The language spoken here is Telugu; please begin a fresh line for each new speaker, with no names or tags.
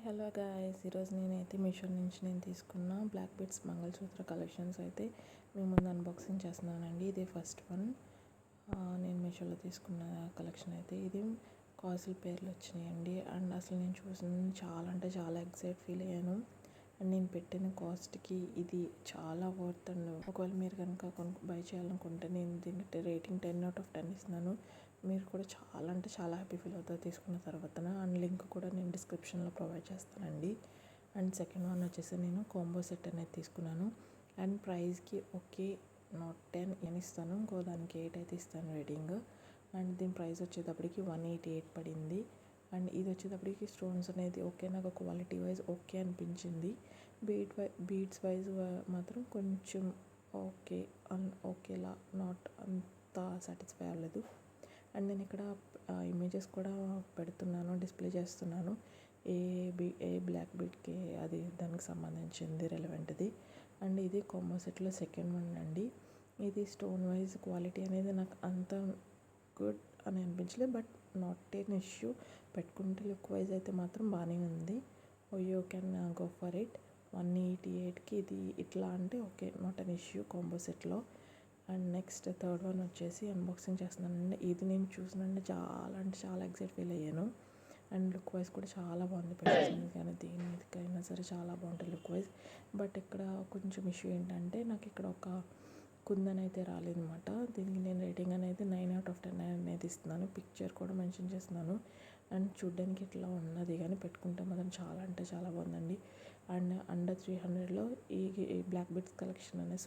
హలో గాయ్స్, ఈరోజు నేనైతే మీషో నుంచి తీసుకున్న బ్లాక్ బీడ్స్ మంగళసూత్ర కలెక్షన్స్ అయితే మీ ముందు అన్బాక్సింగ్ చేస్తున్నానండి. ఇది ఫస్ట్ వన్. నేను మీషోలో తీసుకున్న కలెక్షన్ అయితే ఇది కాసుల పేర్లు వచ్చినాయండి. అండ్ అసలు నేను చూసిన చాలా అంటే చాలా ఎక్సైట్ ఫీల్ అయ్యాను. అండ్ నేను పెట్టిన కాస్ట్కి ఇది చాలా వర్త్ అండ్ ఒకవేళ మీరు కనుక బై చేయాలనుకుంటే నేను దీనికి రేటింగ్ 10/10 ఇస్తున్నాను. మీరు కూడా చాలా అంటే చాలా హ్యాపీ ఫీల్ అవుతారు తీసుకున్న తర్వాత. అండ్ లింక్ కూడా నేను డిస్క్రిప్షన్లో ప్రొవైడ్ చేస్తానండి. అండ్ సెకండ్ వన్ వచ్చేసి నేను కాంబో సెట్ అనేది తీసుకున్నాను. అండ్ ప్రైస్కి ఓకే నాట్ 10 అని ఇస్తాను, ఇంకో దానికి 8 అయితే ఇస్తాను రేటింగ్. అండ్ దీని ప్రైస్ వచ్చేటప్పటికి 188 పడింది. అండ్ ఇది వచ్చేటప్పటికి స్టోన్స్ అనేది ఓకే, నాకు క్వాలిటీ వైజ్ ఓకే అనిపించింది. బీడ్స్ వైజ్ మాత్రం కొంచెం ఓకే ఓకేలా నాట్ అంత సాటిస్ఫై అవ్వలేదు. అండ్ నేను ఇక్కడ ఇమేజెస్ కూడా పెడుతున్నాను, డిస్ప్లే చేస్తున్నాను. ఏ బ్లాక్ బీడ్కి అది దానికి సంబంధించింది రెలవెంట్ది. అండ్ ఇది కాంబో సెట్లో సెకండ్ వన్ అండి. ఇది స్టోన్ వైజ్ క్వాలిటీ అనేది నాకు అంత గుడ్ అని అనిపించలేదు, బట్ నాట్ ఎన్ ఇష్యూ. పెట్టుకుంటే లుక్ వైజ్ అయితే మాత్రం బాగానే ఉంది. You can go for it. 188కి ఇది ఇట్లా అంటే okay, not an issue combo సెట్లో. అండ్ నెక్స్ట్ థర్డ్ వన్ వచ్చేసి అన్బాక్సింగ్ చేస్తున్నానండి. ఇది నేను చూసినంటే చాలా అంటే చాలా ఎక్సైట్ ఫీల్ అయ్యాను. అండ్ లుక్ వైజ్ కూడా చాలా బాగుంది. పెట్టేసింది కానీ దేని మీదకైనా సరే చాలా బాగుంటుంది లుక్ వైజ్. బట్ ఇక్కడ కొంచెం ఇష్యూ ఏంటంటే నాకు ఇక్కడ ఒక కుందన్ అయితే రాలేదన్నమాట. దీనికి నేను రేటింగ్ అనేది 9/10 అనేది ఇస్తున్నాను. పిక్చర్ కూడా మెన్షన్ చేస్తున్నాను. అండ్ చూడ్డానికి ఇట్లా ఉన్నది కానీ పెట్టుకుంటే మాత్రం చాలా అంటే చాలా బాగుందండి. అండ్ అండర్ 300లో ఈ బ్లాక్ బీడ్స్ కలెక్షన్ అనేది